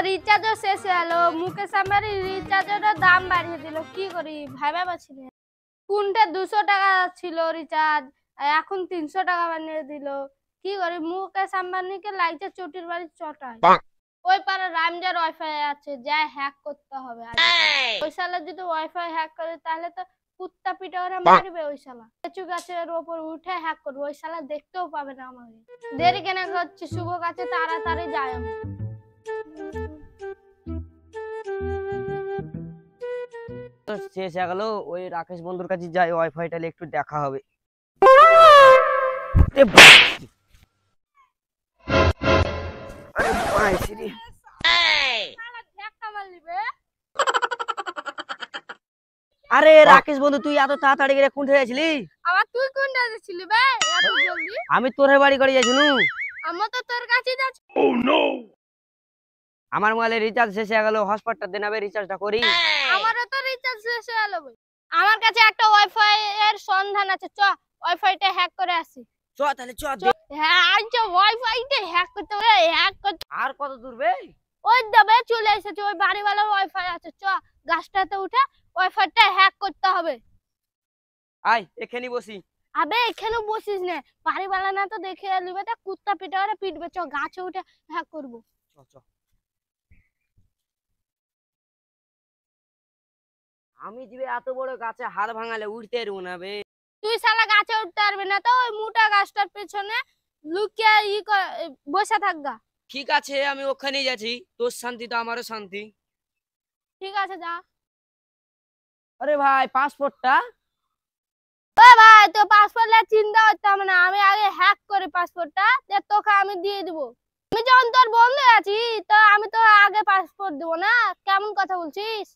রিচার্জও শেষ হয়ে গেল, মুকেশ আম্বানি রিচার্জের দাম বাড়িয়ে দিল, কি করি ভাইবা পাচ্ছি না। কোনটা 200 টাকা ছিল রিচার্জ, এখন 300 টাকা বানিয়ে দিল, কি করি। মুকেশ আম্বানিকে লাগছে চটির বাড়ি চটায়। ওই পারে রামজার ওয়াইফাই আছে, যা হ্যাক করতে হবে। ওই শালা যদি ওয়াইফাই হ্যাক করে তাহলে তো কুত্তা পিটা ওরা মারবে। ওই শালা লিচু গাছের উপর উঠে হ্যাক করবে, ওই শালা দেখতেও পাবে না আমাকে। দেরি কেন করছি, শুভ কাছে তাড়াতাড়ি যায়। শেষ হয়ে গেল, ওই রাকেশ বন্ধুর কাছে যাই, ওয়াইফাইটা একটু দেখা হবে। আরে রাকেশ বন্ধু, তুই এত তাড়াতাড়ি করে কোন গেছিলি? আবার তুই কোনটা ছিলি বে এত জলদি? আমি তোর বাড়ি করে যাইছিনু। আমি তো তোর কাছে যাচ্ছি। ও নো, আমার মোবাইলে রিচার্জ শেষ হয়ে গেল, হটস্পটটা দেন, আমি রিচার্জটা করি। আমারও তো রিচার্জ শেষ হয়ে গেল ভাই। আমার কাছে একটা ওয়াইফাই এর সন্ধান আছে, চ ওয়াইফাইটা হ্যাক করে আসি। চ তাহলে চ। হ্যাঁ আচ্ছা, ওয়াইফাইটা হ্যাক করতে হবে, হ্যাক করতে। আর কত দূর বে? ওই দবে চলে এসেছে, ওই বাড়িওয়ালার ওয়াইফাই আছে, চ গাছটাতে উঠে ওয়াইফাইটা হ্যাক করতে হবে। আয় এখানে বসি। আবে এখানে বসিস না, বাড়িওয়ালা না তো দেখে লিবে, তা কুত্তা পিটা ওরে পিটবে। চ গাছে উঠে হ্যাক করব। চ চ। আমি দিবে এত বড় গাছে হাড় ভাঙালে উঠতে পারবো না বে। তুই শালা গাছে উঠতে পারবি না তো ওই মোটা গাছটার পেছনে লুকিয়ে বসে থাকগা। ঠিক আছে, আমি ওখানেই যাচ্ছি, তোর শান্তি তো আমারও শান্তি। ঠিক আছে যা। আরে ভাই পাসপোর্টটা? ও ভাই, তো পাসপোর্ট নিয়ে চিন্তা করতে হবে না, আমি আগে হ্যাক করি পাসপোর্টটা, তোকে আমি দিয়ে দিব। আমি যখন তোর বন্ধু আছি তো আমি তো আগে পাসপোর্ট দিব না, কেমন কথা বলছিস?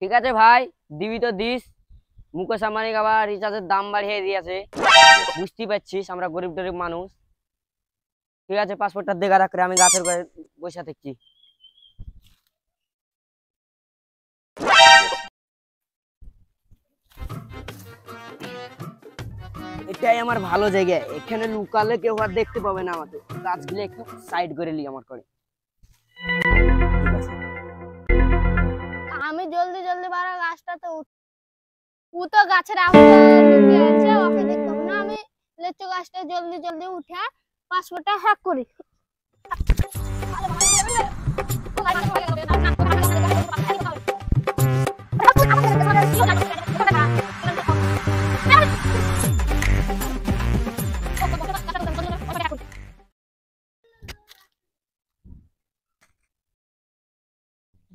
ঠিক আছে ভাই, দিবি তো দিস। মুকেশ আম্বানি আবার রিচার্জের দাম বাড়িয়ে দিয়েছে, বুঝতেই পারছিস আমরা গরিব টরিব মানুষ। ঠিক আছে, পাসপোর্টটা দেখা রাখ, আমি গাছের গায়ে বসে থাকছি। এটাই আমার ভালো জায়গা, এখানে লুকালে কেউ আর দেখতে পাবে না আমাকে। গাছগুলো একটু সাইড করে নি আমার করে। আমি জলদি জলদি বাড়া গাছটাতে ও তো গাছের আগুনে ঢুকে আছে, ওকে দেখতে হবে না। আমি লিচু গাছটা জলদি জলদি উঠে পাসপোর্টটা হ্যাক করি।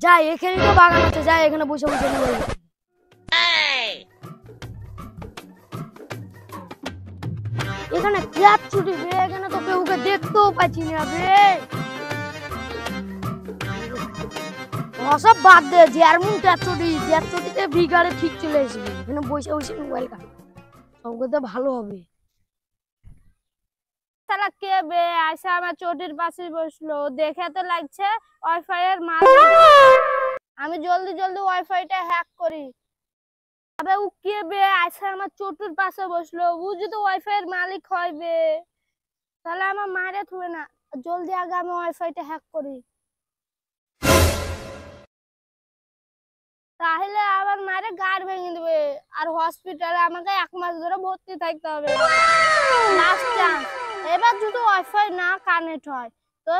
যাই, এখানে তো বাগান আছে, যাই এখানে বসে বসে নিয়ে যাই। এখানে ক্লাব ছুটি বে, এখানে তো কেউকে দেখতেও পাচ্ছি না বে। ওসব বাদ দে, চেয়ারম্যান চেয়ারচটিতে বিগাড়ে ঠিক চলে আসবে। এখানে বসে বসে মোবাইল কাট, সবকে ভালো হবে। শালা কে বে আসে আমার চটির পাশে বসলো, দেখে তো লাগছে ওয়াইফাই এর মালিক। আমি জলদি জলদি ওয়াইফাইটা হ্যাক করি। আবে ও কে বে আসে আমার চটির পাশে বসলো, ও যদি ওয়াইফাই এর মালিক হয় বে তাহলে আমার মায়েরা থুবে না। জলদি আগে আমি ওয়াইফাইটা হ্যাক করি, তাহলে আবার মায়েরা গাড় ভেঙে দেবে, আর হসপিটালে আমাকে 1 মাস ধরে ভর্তি থাকতে হবে। লাস্ট চান্স, এবার যদি ওয়াইফাই না কানেক্ট হয় তো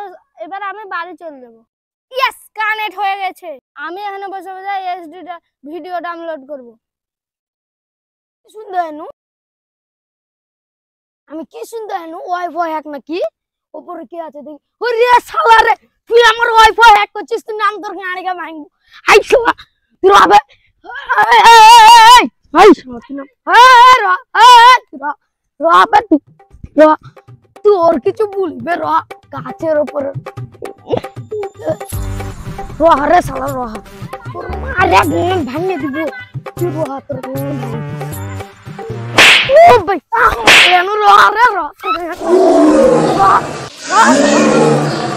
এবার আমি বাড়ি চলে যাবো। ইয়েস, কানেক্ট হয়ে গেছে। আমি এখানে বসে বসে এইচডি ভিডিও ডাউনলোড করব। শুনতে হেনু আমি কি শুনতে হেনু ওয়াইফাই হ্যাক নাকি? উপরে কি আছে দেখি। ওরে শালা রে, তুই আমার ওয়াইফাই হ্যাক করছিস, তুই নাম তোর গাড়িকে ভাঙবো। আই শালা তুই আবে এই শালা তুই না তুই ওর কিছু বলবে র, গাছের উপর রে শালা তোর মারে ভাঙিয়ে দিব। তুই তোর ও ভাই রে